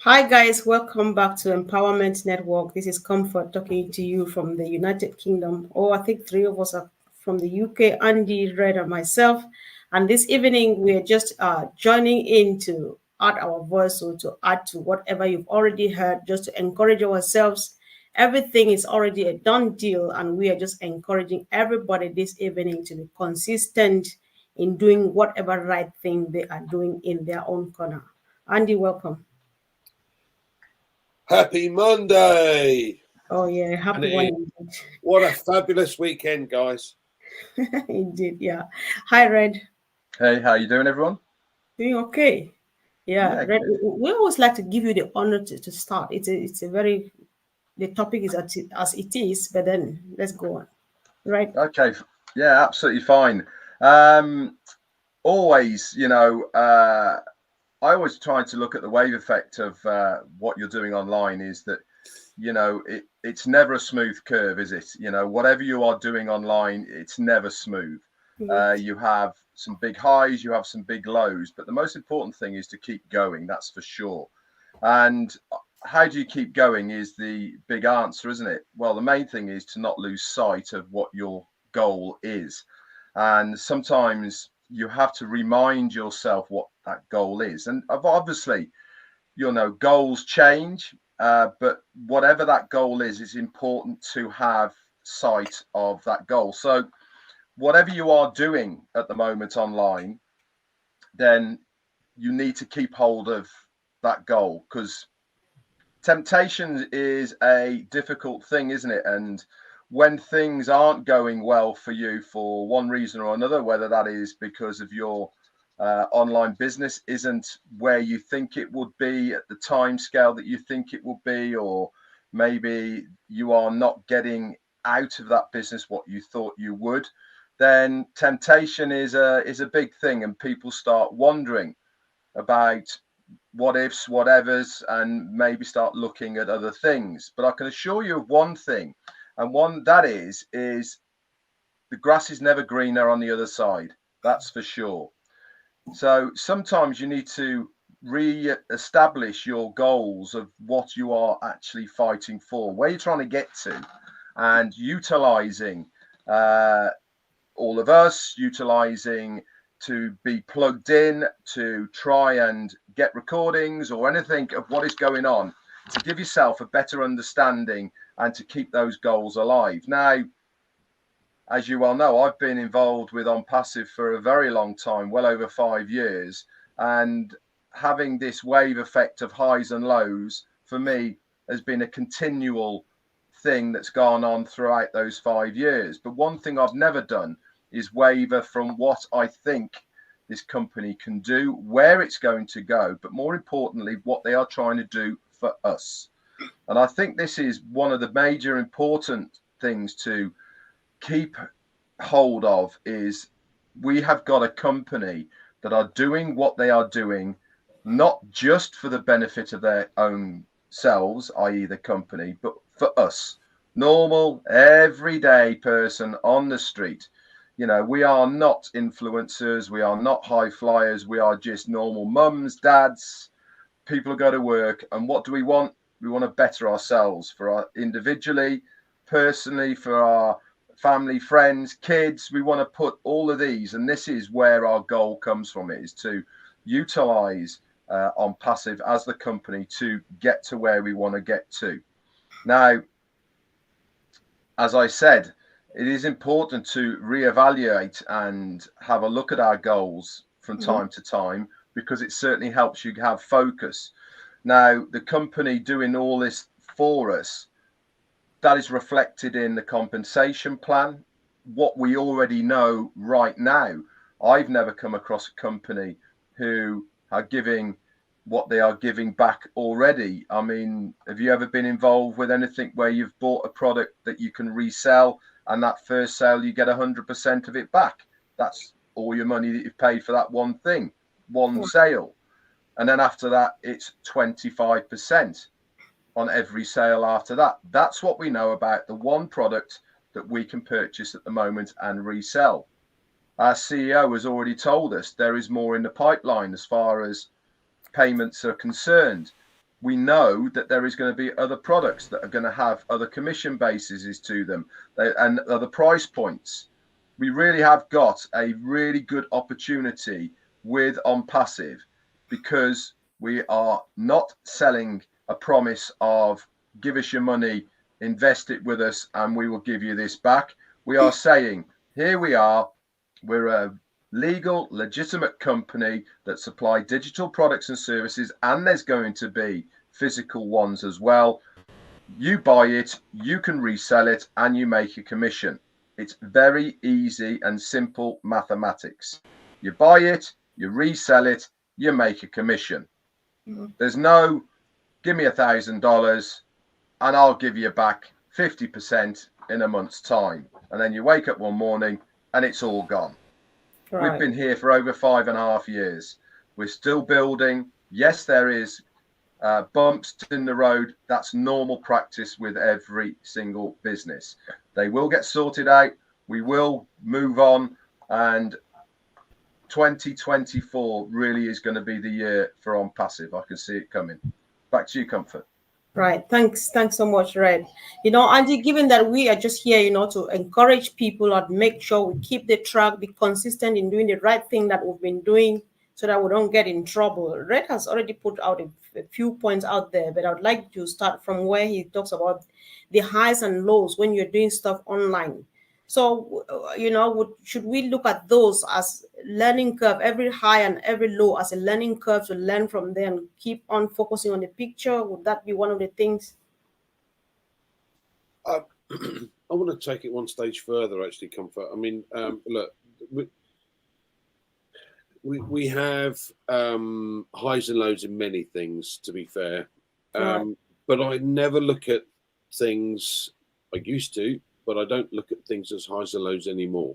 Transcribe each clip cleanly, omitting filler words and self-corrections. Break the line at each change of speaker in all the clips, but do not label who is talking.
Hi, guys. Welcome back to Empowerment Network. This is Comfort talking to you from the United Kingdom. Oh, I think three of us are from the UK, Andy, Red, and myself. And this evening, we're just joining in to add our voice or to add to whatever you've already heard, just to encourage ourselves. Everything is already a done deal, and we are just encouraging everybody this evening to be consistent in doing whatever right thing they are doing in their own corner. Andy, welcome.
Happy Monday!
Oh yeah,
And
happy
it
one
is.
indeed.
What a fabulous weekend, guys.
Indeed, yeah. Hi, Red.
Hey, how you doing, everyone?
Doing okay? Yeah,
Yeah,
Red.
good.
We always like to give you the honor to start. It's a very the topic is as it is, but then let's go on. Right.
Okay, yeah, absolutely fine. Um, always, I always try to look at the wave effect of what you're doing online. Is that it's never a smooth curve, is it? Whatever you are doing online, it's never smooth.
Mhm.
You have some big highs, you have some big lows, but the most important thing is to keep going. That's for sure. And how do you keep going is the big answer, isn't it? Well, the main thing is to not lose sight of what your goal is. And sometimes you have to remind yourself what that goal is. And obviously, goals change, but whatever that goal is, it's important to have sight of that goal. So, whatever you are doing at the moment online, then you need to keep hold of that goal, because temptation is a difficult thing, isn't it? And when things aren't going well for you for one reason or another, whether that is because of your online business isn't where you think it would be at the time scale that you think it would be, or maybe you are not getting out of that business what you thought you would, then temptation is a big thing, and people start wondering about what ifs, whatevers, and maybe start looking at other things. But I can assure you of one thing, and one that is the grass is never greener on the other side. That's for sure. So sometimes you need to re-establish your goals of what you are actually fighting for, where you're trying to get to, and utilizing uh, all of us, utilizing to be plugged in to try and get recordings or anything of what is going on, to give yourself a better understanding and to keep those goals alive. Now, as you well know, I've been involved with OnPassive for a very long time, well over 5 years, and having this wave effect of highs and lows for me has been a continual thing that's gone on throughout those 5 years. But one thing I've never done is waver from what I think this company can do, where it's going to go, but more importantly, what they are trying to do for us. And I think this is one of the major important things to keep hold of, is we have got a company that are doing what they are doing, not just for the benefit of their own selves, i.e. the company, but for us, normal, everyday person on the street. We are not influencers, we are not high flyers, we are just normal mums, dads, people who go to work. And what do we want? We want to better ourselves for our individually, personally, for our family, friends, kids. We want to put all of these, and this is where our goal comes from, is to utilize OnPassive as the company to get to where we want to get to. Now, as I said, it is important to reevaluate and have a look at our goals from
Mhm.
time to time, because it certainly helps you have focus. Now, the company doing all this for us, that is reflected in the compensation plan. What we already know right now, I've never come across a company who are giving what they are giving back already. I mean, have you ever been involved with anything where you've bought a product that you can resell, and that first sale you get 100% of it back? That's all your money that you've paid for that one thing, one sale. And then after that, it's 25% on every sale after that. That's what we know about the one product that we can purchase at the moment and resell. Our CEO has already told us there is more in the pipeline as far as payments are concerned. we know that there is going to be other products that are going to have other commission bases to them and other price points. We really have got a really good opportunity with OnPassive, because we are not selling a promise of give us your money, invest it with us, and we will give you this back. We are saying, here we are, we're a legal, legitimate company that supply digital products and services, and there's going to be physical ones as well. You buy it, you can resell it, and you make a commission. It's very easy and simple mathematics. You buy it, you resell it, you make a commission. There's no give me $1,000 and I'll give you back 50% in a month's time. And then you wake up one morning and it's all gone. Right. We've been here for over 5.5 years. We're still building. Yes, there is bumps in the road. That's normal practice with every single business. They will get sorted out. We will move on. And 2024 really is going to be the year for OnPassive. I can see it coming. Back to you, Comfort.
Right. Thanks so much, Red. Andy, given that we are just here, to encourage people and make sure we keep the track, be consistent in doing the right thing that we've been doing so that we don't get in trouble. Red has already put out a few points out there, but I would like to start from where he talks about the highs and lows when you're doing stuff online. So, should we look at those as learning curve, every high and every low as a learning curve to learn from them, keep on focusing on the picture? Would that be one of the things?
I want to take it one stage further, actually, Comfort. I mean, look, we have highs and lows in many things, to be fair. But I never look at things, I used to, but I don't look at things as highs and lows anymore.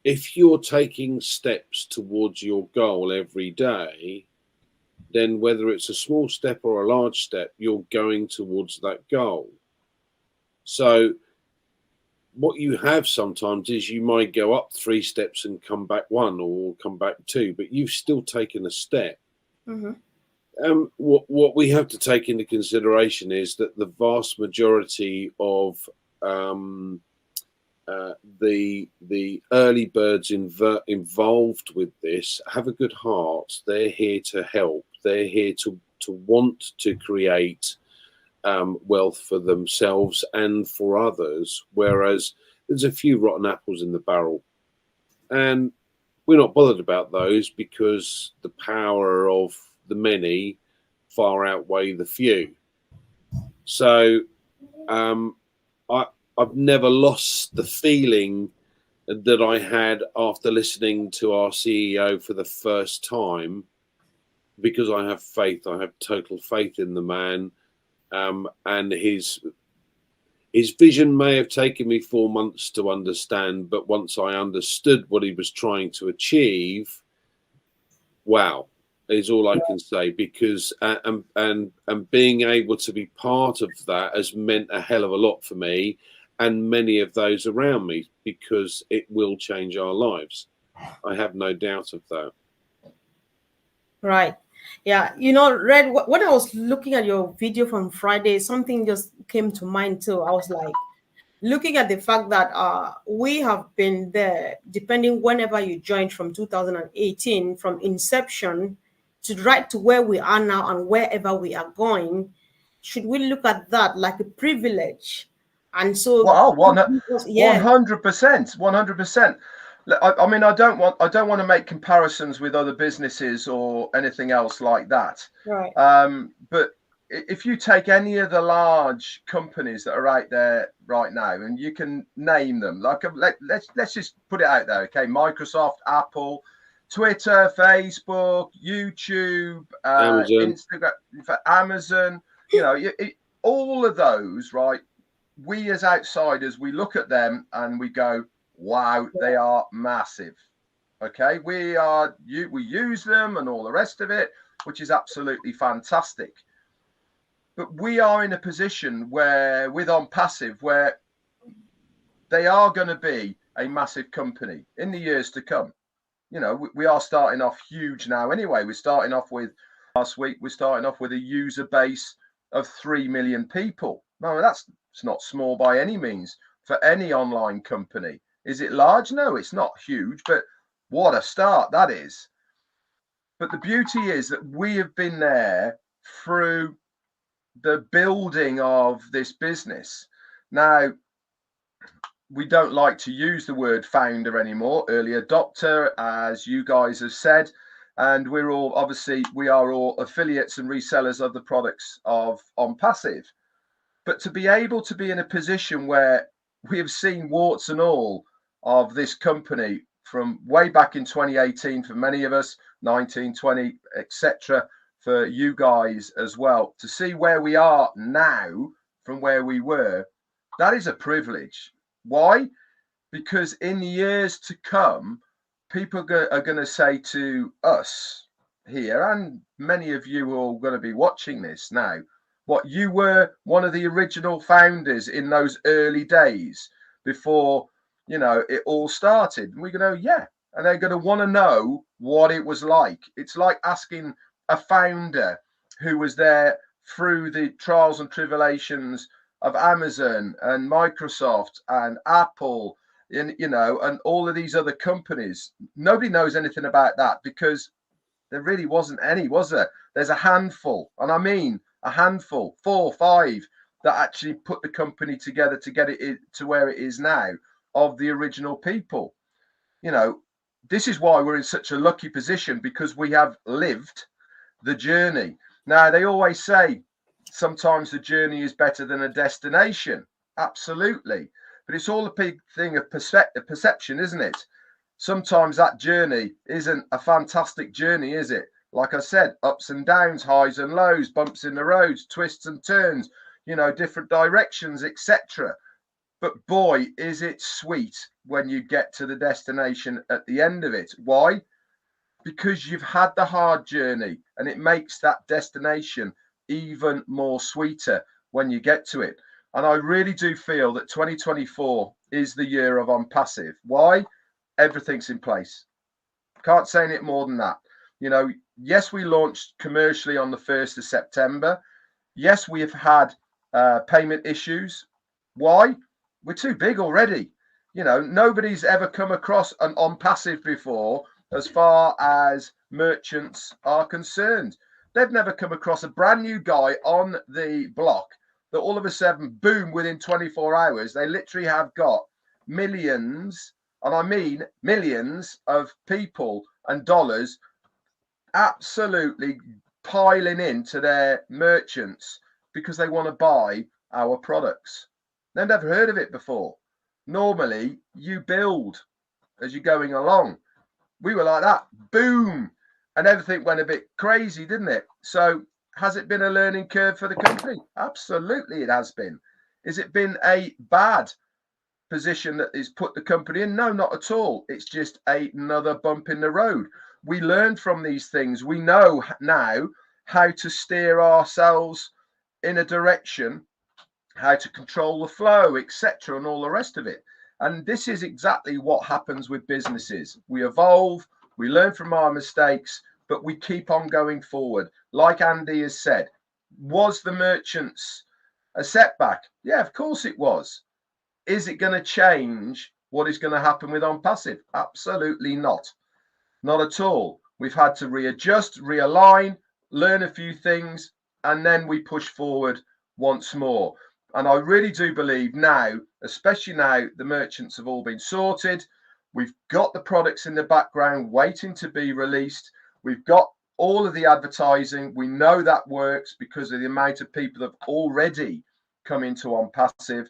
If you're taking steps towards your goal every day, then whether it's a small step or a large step, you're going towards that goal. So what you have sometimes is you might go up 3 steps and come back 1 or come back 2, but you've still taken a step. Mm-hmm. What we have to take into consideration is that the vast majority of the early birds involved with this have a good heart. They're here to help. They're here to want to create wealth for themselves and for others, whereas there's a few rotten apples in the barrel. And we're not bothered about those because the power of the many far outweigh the few. So I've never lost the feeling that I had after listening to our CEO for the first time, because I have faith. I have total faith in the man, and his vision may have taken me 4 months to understand, but once I understood what he was trying to achieve, wow, is all I can say, because and being able to be part of that has meant a hell of a lot for me and many of those around me, because it will change our lives. I have no doubt of that.
Right. Yeah. Red, when I was looking at your video from Friday, something just came to mind too. I was like, looking at the fact that we have been there, depending whenever you joined from 2018, from inception to right to where we are now and wherever we are going, should we look at that like a privilege? And so,
100%. I mean, I don't want to make comparisons with other businesses or anything else like that.
Right.
But if you take any of the large companies that are out there right now, and you can name them, like let's just put it out there, okay? Microsoft, Apple, Twitter, Facebook, YouTube, Instagram, Amazon. All of those, right? We as outsiders, we look at them and we go, wow, they are massive. Okay, we use them and all the rest of it, which is absolutely fantastic. But we are in a position where, with OnPassive, where they are going to be a massive company in the years to come. We are starting off huge now anyway. We're starting off with last week, we're starting off with a user base of 3 million people. No, it's not small by any means for any online company. Is it large? No, it's not huge, but what a start that is. But the beauty is that we have been there through the building of this business. Now, we don't like to use the word founder anymore, early adopter, as you guys have said. And we are all affiliates and resellers of the products of OnPassive. But to be able to be in a position where we have seen warts and all of this company from way back in 2018 for many of us, 19, 20, etc., for you guys as well, to see where we are now from where we were, that is a privilege. Why? Because in the years to come, people are going to say to us here, and many of you who are going to be watching this now, what, you were one of the original founders in those early days before, it all started. And we're going to, yeah. And they're going to want to know what it was like. It's like asking a founder who was there through the trials and tribulations of Amazon and Microsoft and Apple, and all of these other companies. Nobody knows anything about that because there really wasn't any, was there? There's a handful, and I mean a handful, 4 or 5, that actually put the company together to get it to where it is now, of the original people. This is why we're in such a lucky position, because we have lived the journey. Now, they always say sometimes the journey is better than a destination. Absolutely. But it's all a big thing of perception, isn't it? Sometimes that journey isn't a fantastic journey, is it? Like I said, ups and downs, highs and lows, bumps in the roads, twists and turns, different directions, etc. But boy, is it sweet when you get to the destination at the end of it. Why? Because you've had the hard journey, and it makes that destination even more sweeter when you get to it. And I really do feel that 2024 is the year of OnPassive. Why? Everything's in place. Can't say it more than that. Yes, we launched commercially on the 1st of September. Yes, we have had payment issues. Why? We're too big already. Nobody's ever come across an OnPassive before as far as merchants are concerned. They've never come across a brand new guy on the block that all of a sudden, boom, within 24 hours, they literally have got millions, and I mean millions of people and dollars absolutely piling into their merchants because they want to buy our products. They've never heard of it before. Normally, you build as you're going along. We were like that, boom, and everything went a bit crazy, didn't it? So has it been a learning curve for the company? Absolutely, it has been. Has it been a bad position that has put the company in? No, not at all. It's just another bump in the road. We learn from these things. We know now how to steer ourselves in a direction, how to control the flow, etc., and all the rest of it. And this is exactly what happens with businesses. We evolve, we learn from our mistakes, but we keep on going forward. Like Andy has said, was the merchants a setback? Yeah, of course it was. Is it going to change what is going to happen with OnPassive? Absolutely not. Not at all. We've had to readjust, realign, learn a few things, and then we push forward once more. And I really do believe now, especially now, the merchants have all been sorted. We've got the products in the background waiting to be released. We've got all of the advertising. We know that works because of the amount of people that have already come into OnPassive.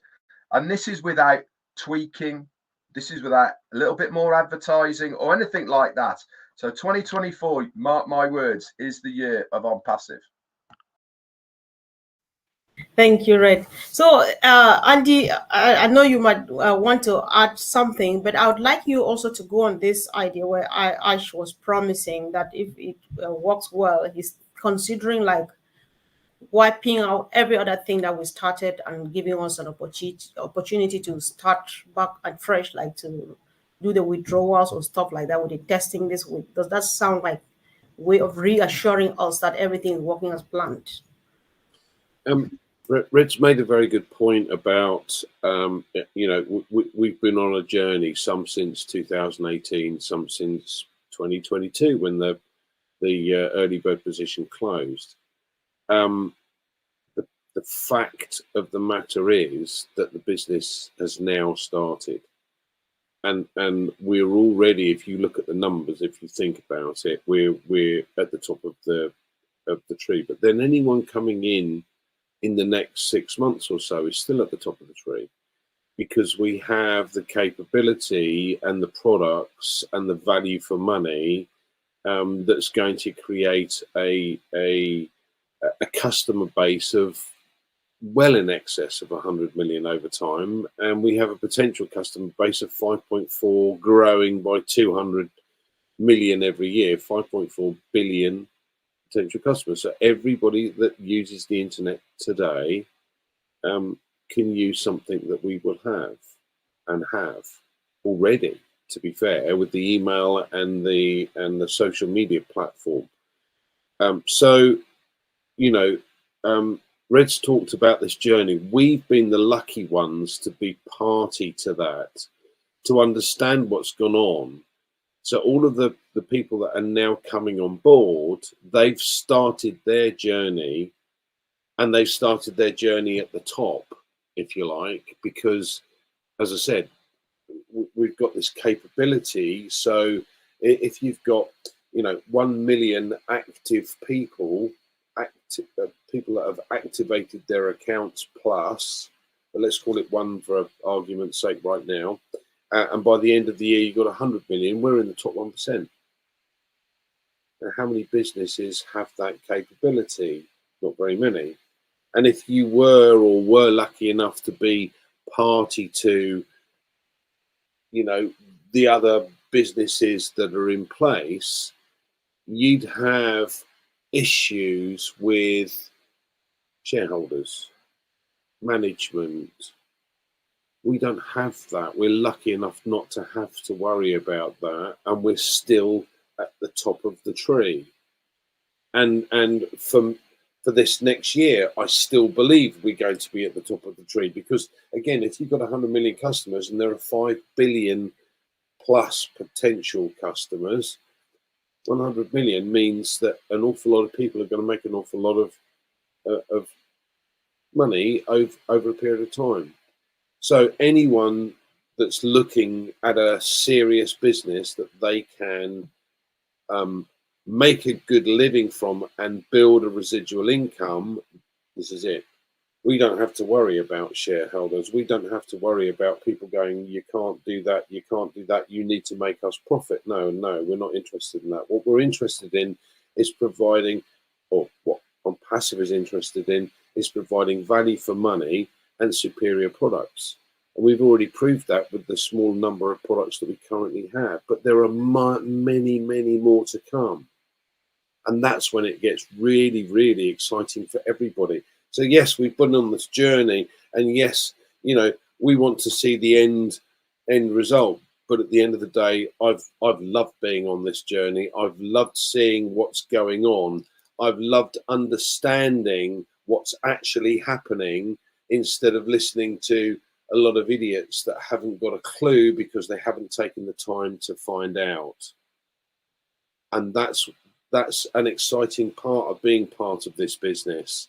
And this is without tweaking. This is without a little bit more advertising or anything like that. So 2024, mark my words, is the year of OnPassive.
Thank you, Red. So, Andy, I know you might want to add something, but I would like you also to go on this idea where Ash was promising that if it works well, he's considering like wiping out every other thing that we started and giving us an opportunity to start back and fresh, like to do the withdrawals or stuff like that with the testing this week. Does that sound like way of reassuring us that everything is working as planned.
Red's made a very good point about, you know, we've been on a journey, some since 2018, some since 2022 when the early bird position closed. The fact of the matter is that the business has now started, and we're already, if you look at the numbers, if you think about it, we're at the top of the tree. But then anyone coming in the next 6 months or so is still at the top of the tree, because we have the capability and the products and the value for money that's going to create a customer base of well in excess of 100 million over time, and we have a potential customer base of 5.4 growing by 200 million every year, 5.4 billion potential customers. So everybody that uses the internet today can use something that we will have and have already, to be fair, with the email and the social media platform. So, you know, Red's talked about this journey. We've been the lucky ones to be party to that, to understand what's gone on. So all of the people that are now coming on board, they've started their journey, and they've started their journey at the top, if you like, because, as I said, we've got this capability. So if you've got, you know, 1 million active people, people that have activated their accounts plus, but let's call it 1 for argument's sake right now, and by the end of the year you've got 100 million, we're in the top 1%. Now, how many businesses have that capability? Not very many. And if you were lucky enough to be party to, you know, the other businesses that are in place, you'd have issues with shareholders, management. We don't have that. We're lucky enough not to have to worry about that, and we're still at the top of the tree. And for this next year, I still believe we're going to be at the top of the tree, because again, if you've got 100 million customers and there are 5 billion plus potential customers, 100 million means that an awful lot of people are going to make an awful lot of money over a period of time. So anyone that's looking at a serious business that they can make a good living from and build a residual income, this is it. We don't have to worry about shareholders. We don't have to worry about people going, you can't do that, you can't do that, you need to make us profit. No, we're not interested in that. What we're interested in is providing, or what OnPassive is interested in, is providing value for money and superior products. And we've already proved that with the small number of products that we currently have, but there are many, many more to come. And that's when it gets really, really exciting for everybody. So yes, we've been on this journey, and yes, you know, we want to see the end result. But at the end of the day, I've loved being on this journey. I've loved seeing what's going on. I've loved understanding what's actually happening, instead of listening to a lot of idiots that haven't got a clue because they haven't taken the time to find out. And that's an exciting part of being part of this business.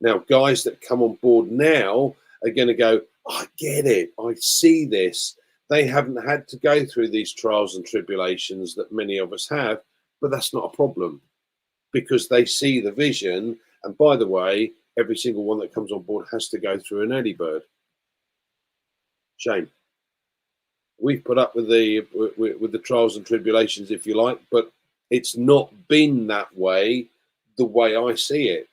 Now, guys that come on board now are going to go, I get it, I see this. They haven't had to go through these trials and tribulations that many of us have, but that's not a problem, because they see the vision. And by the way, every single one that comes on board has to go through an early bird. Shame. We've put up with the trials and tribulations, if you like, but it's not been that way the way I see it.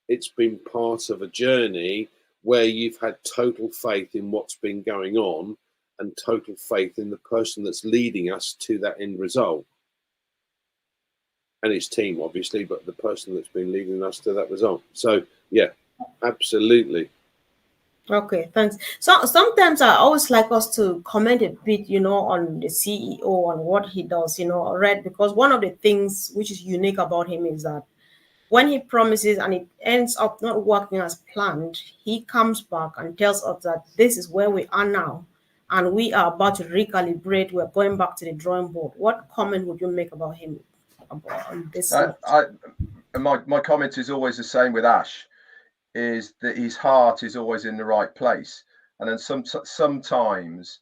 It's been part of a journey where you've had total faith in what's been going on, and total faith in the person that's leading us to that end result. And his team, obviously, but the person that's been leading us to that result. So, yeah, absolutely.
Okay, thanks. So sometimes I always like us to comment a bit, on the CEO and what he does, Red, because one of the things which is unique about him is that when he promises and it ends up not working as planned, he comes back and tells us that this is where we are now and we are about to recalibrate. We're going back to the drawing board. What comment would you make about him on this note?
My comment is always the same with Ash, is that his heart is always in the right place. And then sometimes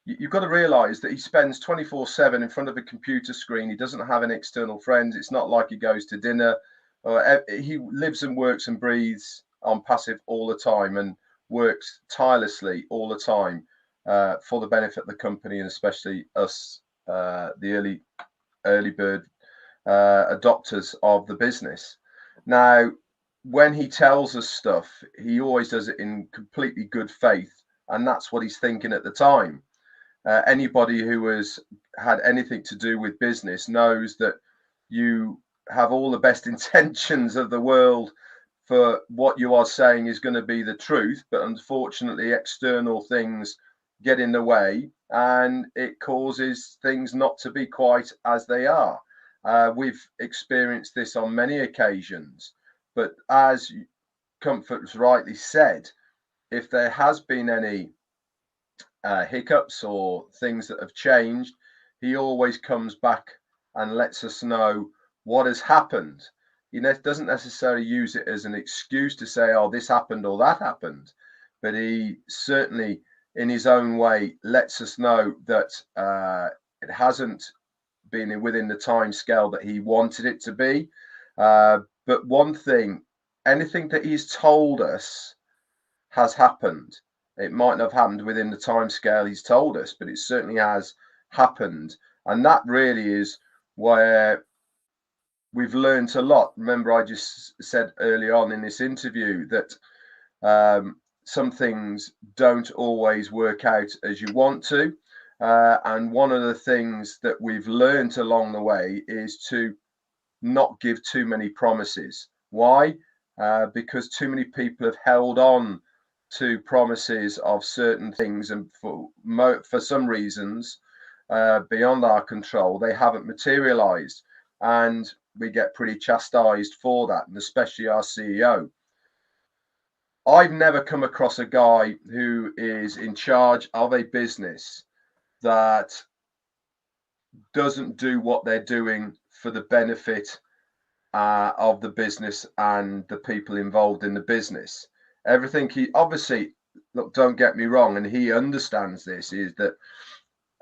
you've got to realize that he spends 24/7 in front of a computer screen. He doesn't have any external friends. It's not like he goes to dinner. He lives and works and breathes OnPassive all the time and works tirelessly all the time for the benefit of the company and especially us, the early bird adopters of the business. Now, when he tells us stuff, he always does it in completely good faith, and that's what he's thinking at the time. Anybody who has had anything to do with business knows that you have all the best intentions of the world for what you are saying is going to be the truth, but unfortunately external things get in the way and it causes things not to be quite as they are. We've experienced this on many occasions, but as Comfort's rightly said, if there has been any hiccups or things that have changed, he always comes back and lets us know what has happened. He doesn't necessarily use it as an excuse to say, oh, this happened or that happened, but he certainly in his own way lets us know that it hasn't been within the time scale that he wanted it to be. But one thing, anything that he's told us has happened. It might not have happened within the time scale he's told us, but it certainly has happened. And that really is where we've learned a lot. Remember, I just said early on in this interview that some things don't always work out as you want to. And one of the things that we've learned along the way is to not give too many promises. Why? Because too many people have held on to promises of certain things, and for some reasons beyond our control, they haven't materialized, and we get pretty chastised for that, and especially our CEO. I've never come across a guy who is in charge of a business that doesn't do what they're doing for the benefit of the business and the people involved in the business. Everything he obviously, look, don't get me wrong, and he understands this, is that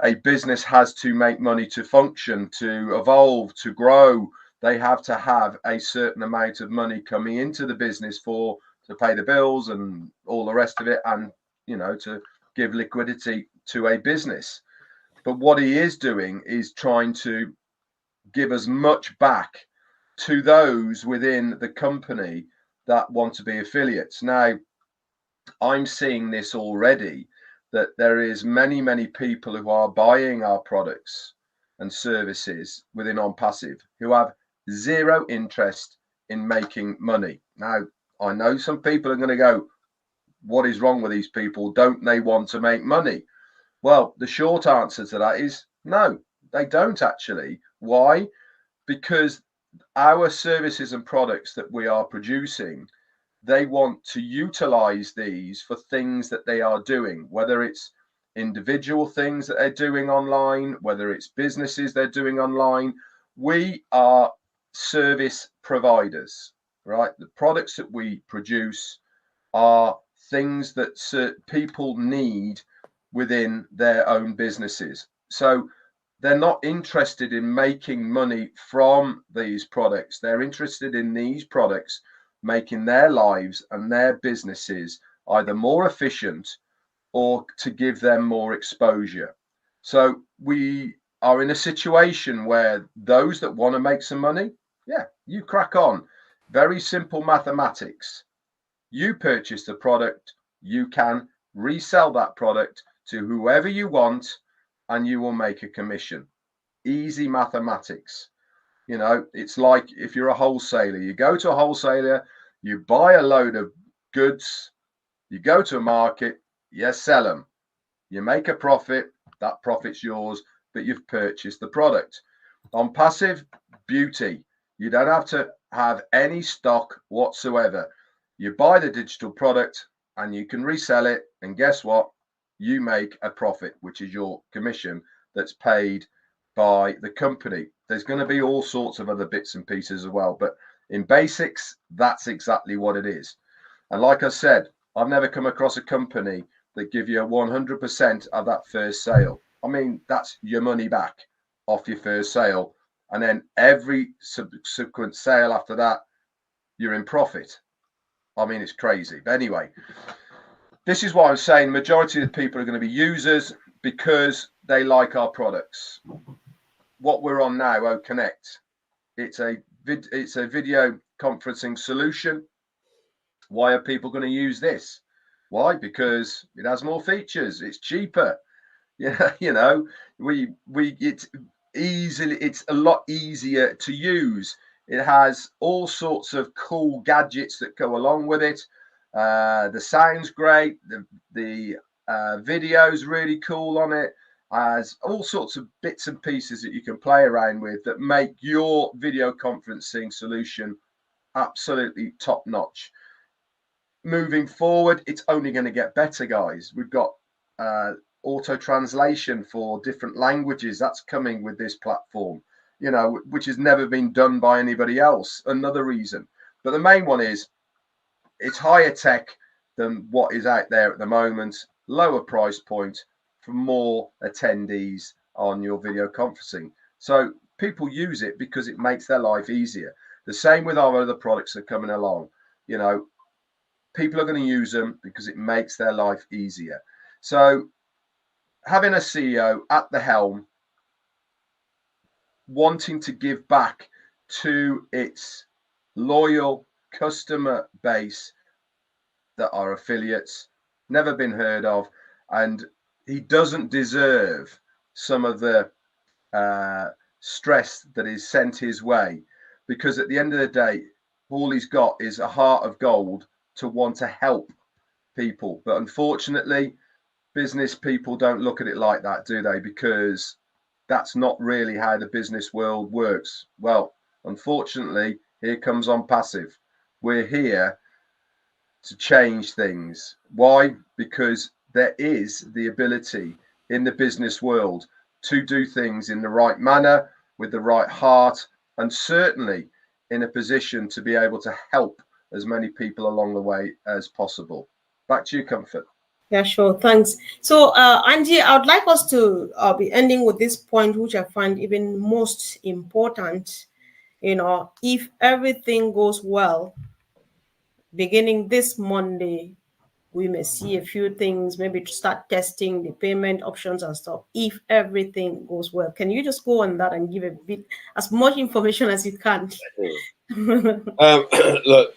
a business has to make money to function, to evolve, to grow. They have to have a certain amount of money coming into the business to pay the bills and all the rest of it, and to give liquidity to a business. But what he is doing is trying to give as much back to those within the company that want to be affiliates. Now, I'm seeing this already, that there is many people who are buying our products and services within OnPassive who have zero interest in making money. Now, I know some people are going to go, what is wrong with these people? Don't they want to make money? Well, the short answer to that is no, they don't actually. Why? Because our services and products that we are producing, they want to utilize these for things that they are doing, whether it's individual things that they're doing online, whether it's businesses they're doing online. We are service providers, right? The products that we produce are things that people need within their own businesses. So they're not interested in making money from these products. They're interested in these products making their lives and their businesses either more efficient or to give them more exposure. So we are in a situation where those that want to make some money, yeah, you crack on. Very simple mathematics. You purchase the product, you can resell that product to whoever you want, and you will make a commission. Easy mathematics. It's like if you're a wholesaler, you go to a wholesaler, you buy a load of goods, You go to a market, you sell them, you make a profit, that profit's yours, but you've purchased the product. OnPassive, beauty. You don't have to have any stock whatsoever. You buy the digital product and you can resell it, and guess what? You make a profit, which is your commission that's paid by the company. There's going to be all sorts of other bits and pieces as well, but in basics, that's exactly what it is. And like I said, I've never come across a company that give you 100% of that first sale. I mean, that's your money back off your first sale, and then every subsequent sale after that, you're in profit. I mean, it's crazy. But anyway, this is why I'm saying the majority of the people are going to be users because they like our products. What we're on now, OConnect, it's a video conferencing solution. Why are people going to use this? Why? Because it has more features. It's cheaper. Yeah, you know, it's a lot easier to use. It has all sorts of cool gadgets that go along with it. The sound's great. The video's really cool on it. Has all sorts of bits and pieces that you can play around with that make your video conferencing solution absolutely top notch. Moving forward, it's only going to get better, guys. We've got auto translation for different languages. That's coming with this platform, you know, which has never been done by anybody else. Another reason. But the main one is it's higher tech than what is out there at the moment, lower price point for more attendees on your video conferencing. So people use it because it makes their life easier. The same with our other products that are coming along. You know, people are going to use them because it makes their life easier. So having a CEO at the helm wanting to give back to its loyal customer base that are affiliates, never been heard of, and he doesn't deserve some of the stress that is sent his way, because at the end of the day, all he's got is a heart of gold to want to help people. But unfortunately, business people don't look at it like that, do they? Because that's not really how the business world works. Well, unfortunately, here comes OnPassive. We're here to change things. Why? Because there is the ability in the business world to do things in the right manner, with the right heart, and certainly in a position to be able to help as many people along the way as possible. Back to you, Comfort.
Yeah, sure. Thanks. So, Angie, I would like us to be ending with this point, which I find even most important. You know, if everything goes well, beginning this Monday, we may see a few things, maybe to start testing the payment options and stuff, if everything goes well. Can you just go on that and give a bit, as much information as you can?
Look,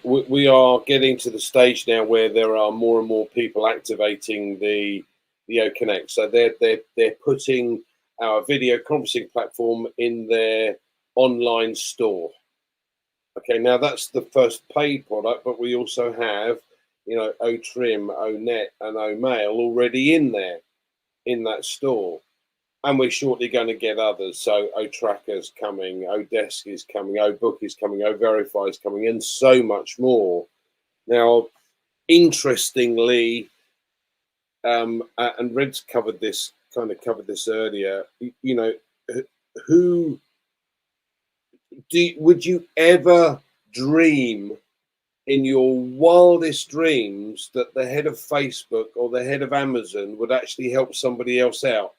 we are getting to the stage now where there are more and more people activating the OConnect. So they're putting our video conferencing platform in their online store. Okay, now that's the first paid product, but we also have, you know, OTrim, ONet, and OMail already in there, in that store. And we're shortly going to get others. So OTracker's coming, ODesk is coming, OBook is coming, OVERIFY is coming, and so much more. Now, interestingly, and Red's covered this earlier, you know, would you ever dream in your wildest dreams that the head of Facebook or the head of Amazon would actually help somebody else out,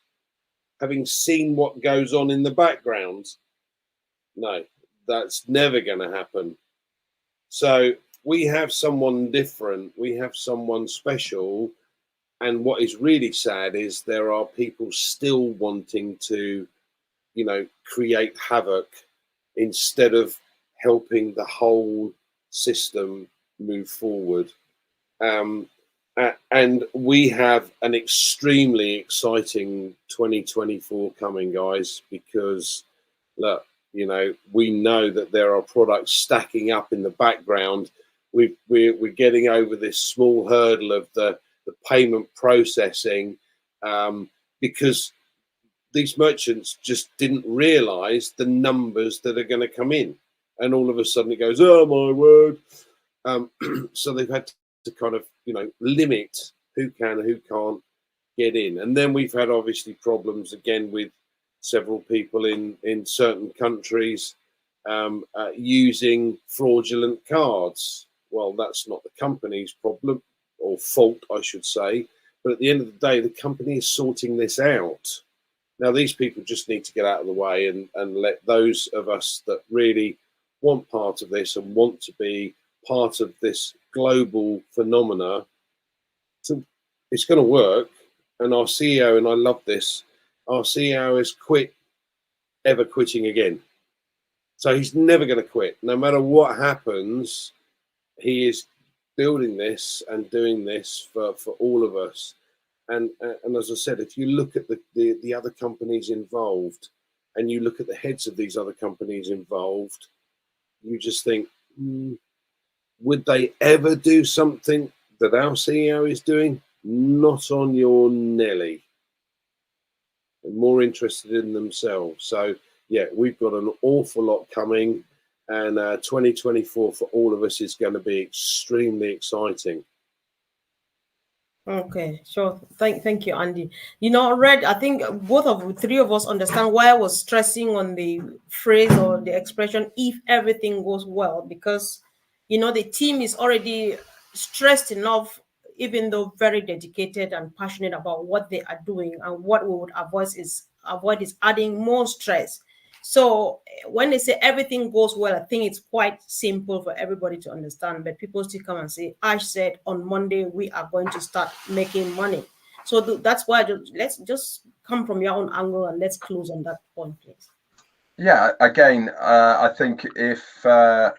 having seen what goes on in the background? No, that's never going to happen. So we have someone different, we have someone special, and what is really sad is there are people still wanting to, you know, create havoc instead of helping the whole system move forward. And we have an extremely exciting 2024 coming, guys, because look, you know, we know that there are products stacking up in the background we're getting over this small hurdle of the payment processing, because these merchants just didn't realize the numbers that are going to come in, and all of a sudden it goes, oh my word. So they've had to kind of, you know, limit who can and who can't get in. And then we've had obviously problems again with several people in certain countries using fraudulent cards. Well, that's not the company's problem, or fault, I should say. But at the end of the day, the company is sorting this out. Now, these people just need to get out of the way and let those of us that really want part of this and want to be part of this global phenomena. So it's going to work. And our CEO, and I love this, our CEO has quit ever quitting again. So he's never going to quit. No matter what happens, he is building this and doing this for all of us. And as I said, if you look at the other companies involved, and you look at the heads of these other companies involved, you just think, would they ever do something that our CEO is doing? Not on your Nelly. They're more interested in themselves. So yeah, we've got an awful lot coming, and 2024 for all of us is going to be extremely exciting.
Okay, sure. Thank you, Andy. You know, Red, I think three of us understand why I was stressing on the phrase or the expression, if everything goes well, because, you know, the team is already stressed enough, even though very dedicated and passionate about what they are doing, and what we would avoid is adding more stress. So when they say everything goes well, I think it's quite simple for everybody to understand, but people still come and say, Ash said on Monday, we are going to start making money. So that's why let's just come from your own angle and let's close on that point, please.
Yeah, again, I think if the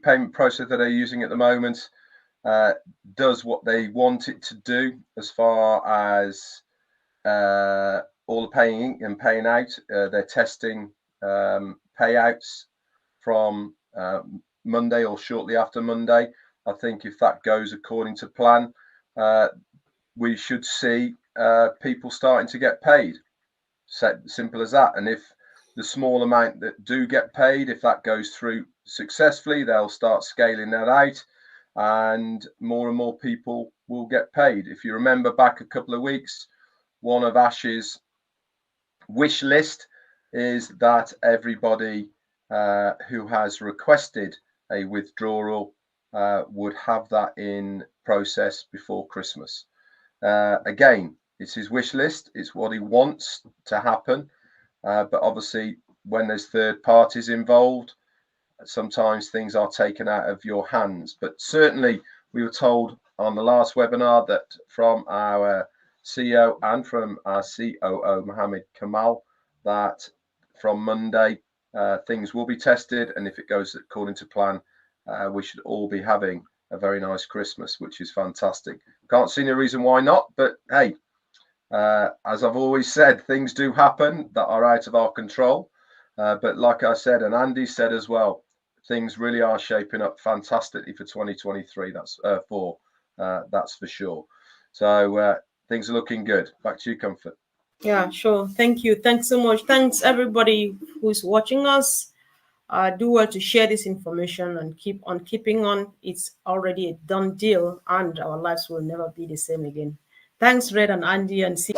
payment process that they're using at the moment does what they want it to do, as far as all the paying and paying out, they're testing payouts from Monday or shortly after Monday. I think if that goes according to plan, we should see people starting to get paid. Simple as that. And if the small amount that do get paid, if that goes through successfully, they'll start scaling that out, and more people will get paid. If you remember back a couple of weeks, one of Ash's wish list is that everybody who has requested a withdrawal would have that in process before Christmas. Again, it's his wish list, it's what he wants to happen, but obviously when there's third parties involved, sometimes things are taken out of your hands. But certainly we were told on the last webinar that from our CEO and from our COO, Mohammed Kamal, that from Monday, things will be tested. And if it goes according to plan, we should all be having a very nice Christmas, which is fantastic. Can't see any reason why not. But hey, as I've always said, things do happen that are out of our control. But like I said, and Andy said as well, things really are shaping up fantastically for 2023. That's for sure. So things are looking good. Back to you, Comfort.
Yeah, sure. Thank you. Thanks so much. Thanks everybody who's watching us. Do well to share this information and keep on keeping on. It's already a done deal, and our lives will never be the same again. Thanks, Red and Andy, and see.